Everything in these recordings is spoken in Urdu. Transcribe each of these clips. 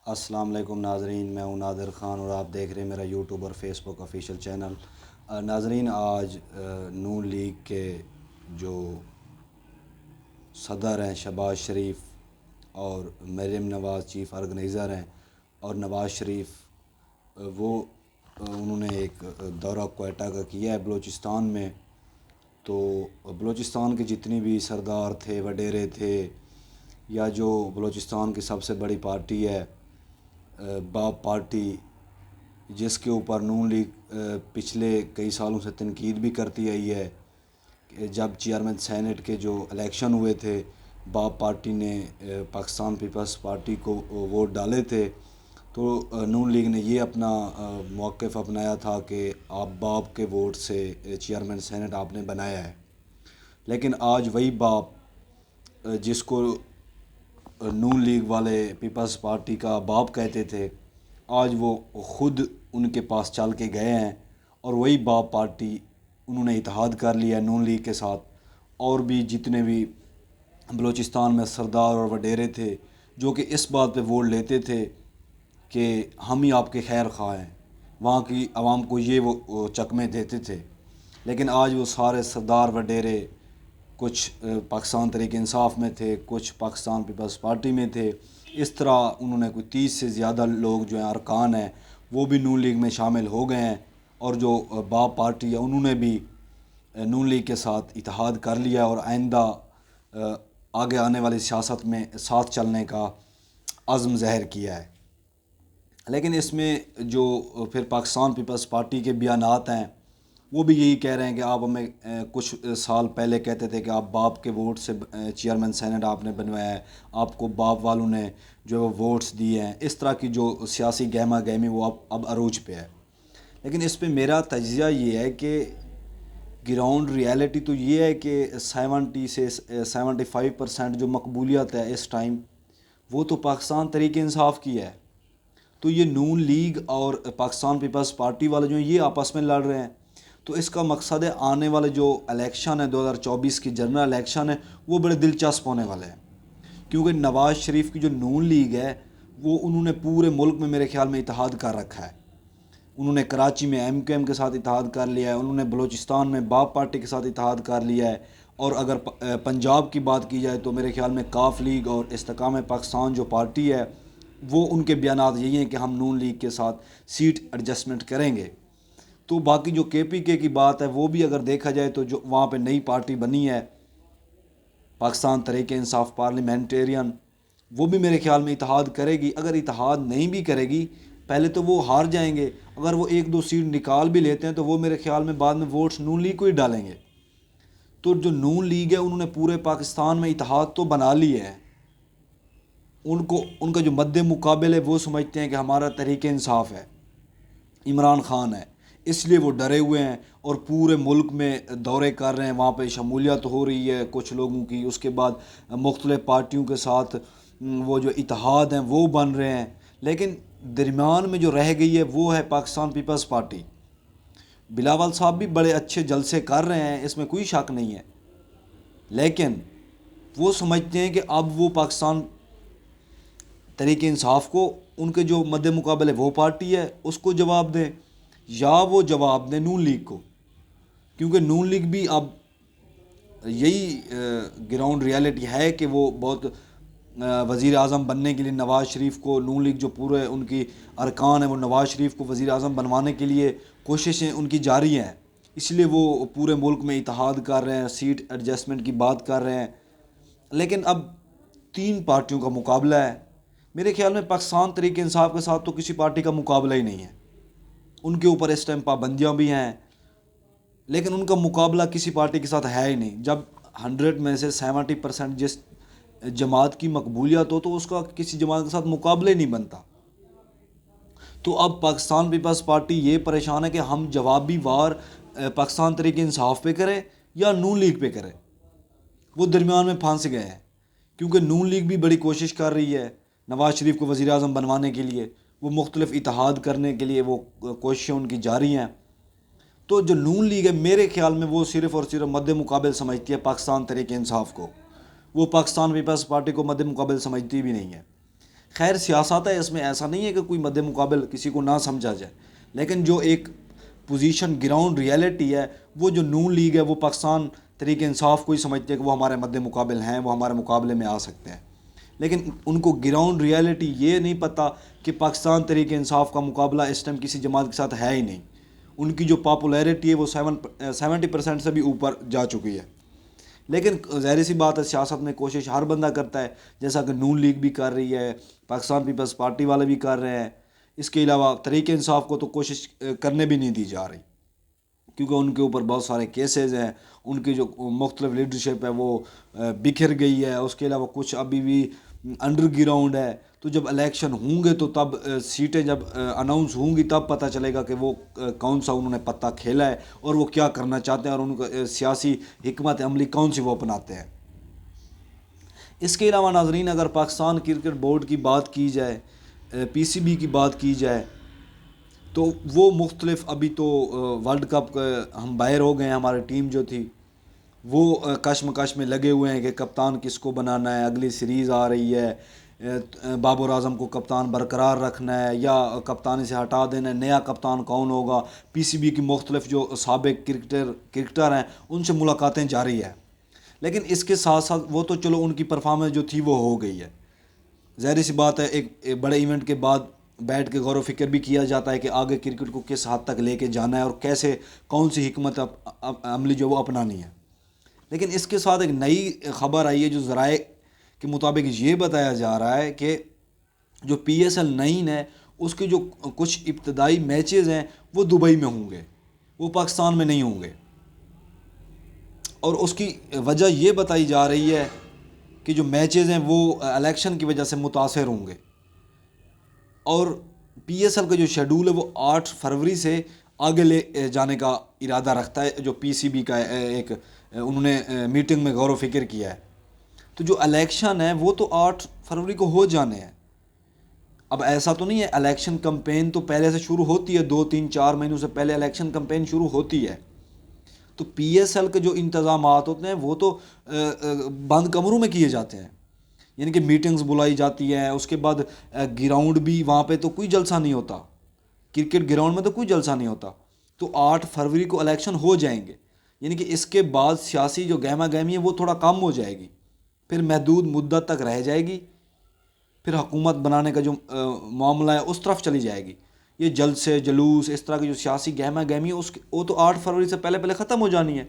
السلام علیکم ناظرین، میں ہوں نادر خان اور آپ دیکھ رہے ہیں میرا یوٹیوب اور فیس بک آفیشیل چینل۔ ناظرین، آج نون لیگ کے جو صدر ہیں شہباز شریف اور مریم نواز چیف آرگنائزر ہیں، اور نواز شریف انہوں نے ایک دورہ کوئٹہ کا کیا ہے بلوچستان میں۔ تو بلوچستان کے جتنی بھی سردار تھے، وڈیرے تھے، یا جو بلوچستان کی سب سے بڑی پارٹی ہے باب پارٹی، جس کے اوپر نون لیگ پچھلے کئی سالوں سے تنقید بھی کرتی آئی ہے کہ جب چیئرمین سینٹ کے جو الیکشن ہوئے تھے، باب پارٹی نے پاکستان پیپلز پارٹی کو ووٹ ڈالے تھے، تو نون لیگ نے یہ اپنا موقف اپنایا تھا کہ آپ باب کے ووٹ سے چیئرمین سینٹ آپ نے بنایا ہے۔ لیکن آج وہی باب جس کو نون لیگ والے پیپلز پارٹی کا باپ کہتے تھے، آج وہ خود ان کے پاس چل کے گئے ہیں، اور وہی باپ پارٹی انہوں نے اتحاد کر لیا ہے نون لیگ کے ساتھ۔ اور بھی جتنے بھی بلوچستان میں سردار اور وڈیرے تھے جو کہ اس بات پہ ووٹ لیتے تھے کہ ہم ہی آپ کے خیر خواہ ہیں، وہاں کی عوام کو یہ وہ چکمے دیتے تھے، لیکن آج وہ سارے سردار وڈیرے کچھ پاکستان تحریک انصاف میں تھے، کچھ پاکستان پیپلز پارٹی میں تھے۔ اس طرح انہوں نے کوئی 30 سے زیادہ لوگ جو ہیں ارکان ہیں وہ بھی نون لیگ میں شامل ہو گئے ہیں، اور جو باب پارٹی ہے انہوں نے بھی نون لیگ کے ساتھ اتحاد کر لیا اور آئندہ آگے آنے والی سیاست میں ساتھ چلنے کا عزم ظاہر کیا ہے۔ لیکن اس میں جو پھر پاکستان پیپلز پارٹی کے بیانات ہیں وہ بھی یہی کہہ رہے ہیں کہ آپ ہمیں کچھ سال پہلے کہتے تھے کہ آپ باپ کے ووٹ سے چیئرمین سینٹ آپ نے بنوایا ہے، آپ کو باپ والوں نے جو وہ ووٹس دیے ہیں، اس طرح کی جو سیاسی گہما گہمی وہ اب عروج پہ ہے۔ لیکن اس پہ میرا تجزیہ یہ ہے کہ گراؤنڈ ریالٹی تو یہ ہے کہ 70 سے 75% جو مقبولیت ہے اس ٹائم وہ تو پاکستان تحریک انصاف کی ہے۔ تو یہ نون لیگ اور پاکستان پیپلز پارٹی والے جو ہیں یہ آپس میں لڑ رہے ہیں، تو اس کا مقصد ہے آنے والے جو الیکشن ہے 2024 کی جنرل الیکشن ہے وہ بڑے دلچسپ ہونے والے ہیں، کیونکہ نواز شریف کی جو نون لیگ ہے وہ انہوں نے پورے ملک میں میرے خیال میں اتحاد کر رکھا ہے۔ انہوں نے کراچی میں ایم کیو ایم کے ساتھ اتحاد کر لیا ہے، انہوں نے بلوچستان میں باب پارٹی کے ساتھ اتحاد کر لیا ہے، اور اگر پنجاب کی بات کی جائے تو میرے خیال میں کاف لیگ اور استحکام پاکستان جو پارٹی ہے وہ ان کے بیانات یہی ہیں کہ ہم نون لیگ کے ساتھ سیٹ ایڈجسٹمنٹ کریں گے۔ تو باقی جو کے پی کے کی بات ہے وہ بھی اگر دیکھا جائے تو جو وہاں پہ نئی پارٹی بنی ہے پاکستان تحریک انصاف پارلیمنٹیرین، وہ بھی میرے خیال میں اتحاد کرے گی۔ اگر اتحاد نہیں بھی کرے گی پہلے تو وہ ہار جائیں گے، اگر وہ ایک دو سیٹ نکال بھی لیتے ہیں تو وہ میرے خیال میں بعد میں ووٹس نون لیگ کو ہی ڈالیں گے۔ تو جو نون لیگ ہے انہوں نے پورے پاکستان میں اتحاد تو بنا لی ہے، ان کا جو مد مقابل ہے وہ سمجھتے ہیں کہ ہمارا تحریک انصاف ہے، عمران خان ہے، اس لیے وہ ڈرے ہوئے ہیں اور پورے ملک میں دورے کر رہے ہیں، وہاں پہ شمولیت ہو رہی ہے کچھ لوگوں کی، اس کے بعد مختلف پارٹیوں کے ساتھ وہ جو اتحاد ہیں وہ بن رہے ہیں۔ لیکن درمیان میں جو رہ گئی ہے وہ ہے پاکستان پیپلز پارٹی۔ بلاول صاحب بھی بڑے اچھے جلسے کر رہے ہیں، اس میں کوئی شک نہیں ہے، لیکن وہ سمجھتے ہیں کہ اب وہ پاکستان تحریک انصاف کو ان کے جو مد مقابل ہے وہ پارٹی ہے اس کو جواب دیں، یا وہ جواب دیں نون لیگ کو، کیونکہ نون لیگ بھی اب یہی گراؤنڈ ریالٹی ہے کہ وہ بہت وزیر اعظم بننے کے لیے نواز شریف کو، نون لیگ جو پورے ان کی ارکان ہیں وہ نواز شریف کو وزیر اعظم بنوانے کے لیے کوششیں ان کی جاری ہیں، اس لیے وہ پورے ملک میں اتحاد کر رہے ہیں، سیٹ ایڈجسٹمنٹ کی بات کر رہے ہیں۔ لیکن اب 3 پارٹیوں کا مقابلہ ہے، میرے خیال میں پاکستان تحریک انصاف کے ساتھ تو کسی پارٹی کا مقابلہ ہی نہیں ہے، ان کے اوپر اس ٹائم پابندیاں بھی ہیں، لیکن ان کا مقابلہ کسی پارٹی کے ساتھ ہے ہی نہیں۔ جب 100 میں سے 70% جس جماعت کی مقبولیت ہو تو اس کا کسی جماعت کے ساتھ مقابلہ ہی نہیں بنتا۔ تو اب پاکستان پیپلز پارٹی یہ پریشان ہے کہ ہم جوابی وار پاکستان تحریک انصاف پہ کریں یا نون لیگ پہ کریں، وہ درمیان میں پھنس گئے ہیں، کیونکہ نون لیگ بھی بڑی کوشش کر رہی ہے نواز شریف کو وزیر اعظم بنوانے کے لیے، وہ مختلف اتحاد کرنے کے لیے وہ کوششیں ان کی جاری ہیں۔ تو جو نون لیگ ہے میرے خیال میں وہ صرف اور صرف مد مقابل سمجھتی ہے پاکستان تحریک انصاف کو، وہ پاکستان پیپلز پارٹی کو مد مقابل سمجھتی بھی نہیں ہے۔ خیر سیاست ہے، اس میں ایسا نہیں ہے کہ کوئی مد مقابل کسی کو نہ سمجھا جائے، لیکن جو ایک پوزیشن گراؤنڈ ریئلٹی ہے، وہ جو نون لیگ ہے وہ پاکستان تحریک انصاف کو ہی سمجھتے ہیں کہ وہ ہمارے مد مقابل ہیں، وہ ہمارے مقابلے میں آ سکتے ہیں، لیکن ان کو گراؤنڈ ریئلٹی یہ نہیں پتہ کہ پاکستان تحریک انصاف کا مقابلہ اس ٹائم کسی جماعت کے ساتھ ہے ہی نہیں۔ ان کی جو پاپولیرٹی ہے وہ 70% سے بھی اوپر جا چکی ہے۔ لیکن ظاہر سی بات ہے، سیاست میں کوشش ہر بندہ کرتا ہے، جیسا کہ نون لیگ بھی کر رہی ہے، پاکستان پیپلز پارٹی والے بھی کر رہے ہیں، اس کے علاوہ تحریک انصاف کو تو کوشش کرنے بھی نہیں دی جا رہی، کیونکہ ان کے اوپر بہت سارے کیسز ہیں، ان کی جو مختلف لیڈرشپ ہے وہ بکھر گئی ہے، اس کے علاوہ کچھ ابھی بھی انڈر گراؤنڈ ہے۔ تو جب الیکشن ہوں گے تو تب سیٹیں جب اناؤنس ہوں گی تب پتہ چلے گا کہ وہ کون سا انہوں نے پتہ کھیلا ہے اور وہ کیا کرنا چاہتے ہیں، اور ان کو سیاسی حکمت عملی کون سی وہ اپناتے ہیں۔ اس کے علاوہ ناظرین، اگر پاکستان کرکٹ بورڈ کی بات کی جائے، پی سی بی کی بات کی جائے، تو وہ مختلف ابھی تو ورلڈ کپ ہم باہر ہو گئے ہیں، ہماری ٹیم جو تھی وہ کشمکش میں لگے ہوئے ہیں کہ کپتان کس کو بنانا ہے، اگلی سیریز آ رہی ہے، بابر اعظم کو کپتان برقرار رکھنا ہے یا کپتانی سے ہٹا دینا ہے، نیا کپتان کون ہوگا۔ پی سی بی کی مختلف جو سابق کرکٹر ہیں ان سے ملاقاتیں جاری ہیں، لیکن اس کے ساتھ ساتھ وہ تو چلو ان کی پرفارمنس جو تھی وہ ہو گئی ہے۔ ظاہر سی بات ہے، ایک بڑے ایونٹ کے بعد بیٹھ کے غور و فکر بھی کیا جاتا ہے کہ آگے کرکٹ کو کس حد تک لے کے جانا ہے اور کیسے کون سی حکمت عملی جو وہ اپنانی ہے۔ لیکن اس کے ساتھ ایک نئی خبر آئی ہے جو ذرائع کے مطابق یہ بتایا جا رہا ہے کہ جو پی ایس ایل 9 ہے اس کے جو کچھ ابتدائی میچز ہیں وہ دبئی میں ہوں گے، وہ پاکستان میں نہیں ہوں گے، اور اس کی وجہ یہ بتائی جا رہی ہے کہ جو میچز ہیں وہ الیکشن کی وجہ سے متاثر ہوں گے، اور پی ایس ایل کا جو شیڈول ہے وہ 8 فروری سے آگے لے جانے کا ارادہ رکھتا ہے، جو پی سی بی کا ایک انہوں نے میٹنگ میں غور و فکر کیا ہے۔ تو جو الیکشن ہے وہ تو 8 فروری کو ہو جانے ہیں۔ اب ایسا تو نہیں ہے، الیکشن کمپین تو پہلے سے شروع ہوتی ہے، 2-3-4 مہینوں سے پہلے الیکشن کمپین شروع ہوتی ہے۔ تو پی ایس ایل کے جو انتظامات ہوتے ہیں وہ تو بند کمروں میں کیے جاتے ہیں، یعنی کہ میٹنگز بلائی جاتی ہیں، اس کے بعد گراؤنڈ بھی وہاں پہ تو کوئی جلسہ نہیں ہوتا، کرکٹ گراؤنڈ میں تو کوئی جلسہ نہیں ہوتا۔ تو 8 فروری کو الیکشن ہو جائیں گے، یعنی کہ اس کے بعد سیاسی جو گہما گہمی ہے وہ تھوڑا کم ہو جائے گی، پھر محدود مدت تک رہ جائے گی، پھر حکومت بنانے کا جو معاملہ ہے اس طرف چلی جائے گی۔ یہ جلسے جلوس اس طرح کی جو سیاسی گہما گہمی ہے وہ تو 8 فروری سے پہلے ختم ہو جانی ہے۔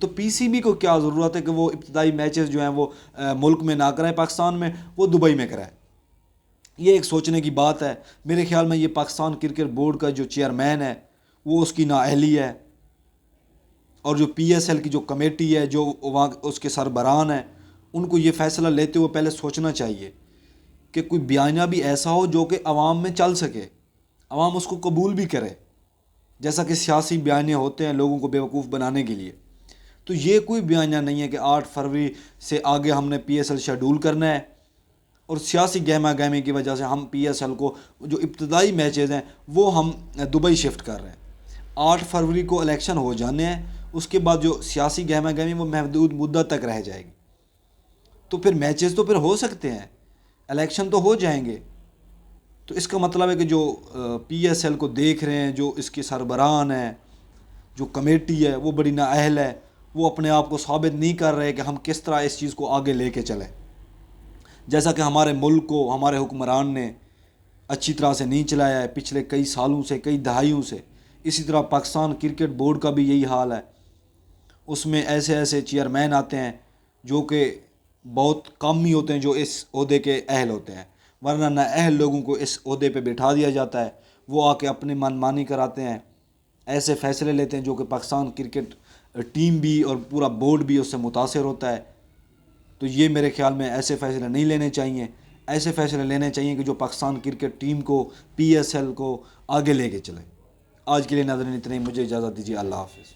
تو پی سی بی کو کیا ضرورت ہے کہ وہ ابتدائی میچز جو ہیں وہ ملک میں نہ کرائے، پاکستان میں، وہ دبئی میں کرائے۔ یہ ایک سوچنے کی بات ہے۔ میرے خیال میں یہ پاکستان کرکٹ بورڈ کا جو چیئرمین ہے وہ اس کی نااہلی ہے، اور جو پی ایس ایل کی جو کمیٹی ہے، جو وہاں اس کے سربراہان ہیں، ان کو یہ فیصلہ لیتے ہوئے پہلے سوچنا چاہیے کہ کوئی بیانیہ بھی ایسا ہو جو کہ عوام میں چل سکے، عوام اس کو قبول بھی کرے، جیسا کہ سیاسی بیانیے ہوتے ہیں لوگوں کو بیوقوف بنانے کے لیے۔ تو یہ کوئی بیانیہ نہیں ہے کہ 8 فروری سے آگے ہم نے پی ایس ایل شیڈول کرنا ہے، اور سیاسی گہما گہمی کی وجہ سے ہم پی ایس ایل کو جو ابتدائی میچز ہیں وہ ہم دبئی شفٹ کر رہے ہیں۔ 8 فروری کو الیکشن ہو جانے ہیں، اس کے بعد جو سیاسی گہما گہمی وہ محدود مدت تک رہ جائے گی، تو پھر میچز تو پھر ہو سکتے ہیں، الیکشن تو ہو جائیں گے۔ تو اس کا مطلب ہے کہ جو پی ایس ایل کو دیکھ رہے ہیں، جو اس کے سربراہان ہیں، جو کمیٹی ہے وہ بڑی نااہل ہے، وہ اپنے آپ کو ثابت نہیں کر رہے کہ ہم کس طرح اس چیز کو آگے لے کے چلیں، جیسا کہ ہمارے ملک کو ہمارے حکمران نے اچھی طرح سے نہیں چلایا ہے پچھلے کئی سالوں سے، کئی دہائیوں سے۔ اسی طرح پاکستان کرکٹ بورڈ کا بھی یہی حال ہے، اس میں ایسے ایسے چیئرمین آتے ہیں جو کہ بہت کم ہی ہوتے ہیں جو اس عہدے کے اہل ہوتے ہیں، ورنہ نااہل لوگوں کو اس عہدے پہ بٹھا دیا جاتا ہے، وہ آ کے اپنی من مانی کراتے ہیں، ایسے فیصلے لیتے ہیں جو کہ پاکستان کرکٹ ٹیم بھی اور پورا بورڈ بھی اس سے متاثر ہوتا ہے۔ تو یہ میرے خیال میں ایسے فیصلے نہیں لینے چاہیے، ایسے فیصلے لینے چاہیے کہ جو پاکستان کرکٹ ٹیم کو، پی ایس ایل کو آگے لے کے چلیں۔ آج کے لیے ناظرین اتنے ہی، مجھے اجازت دیجیے، اللہ حافظ۔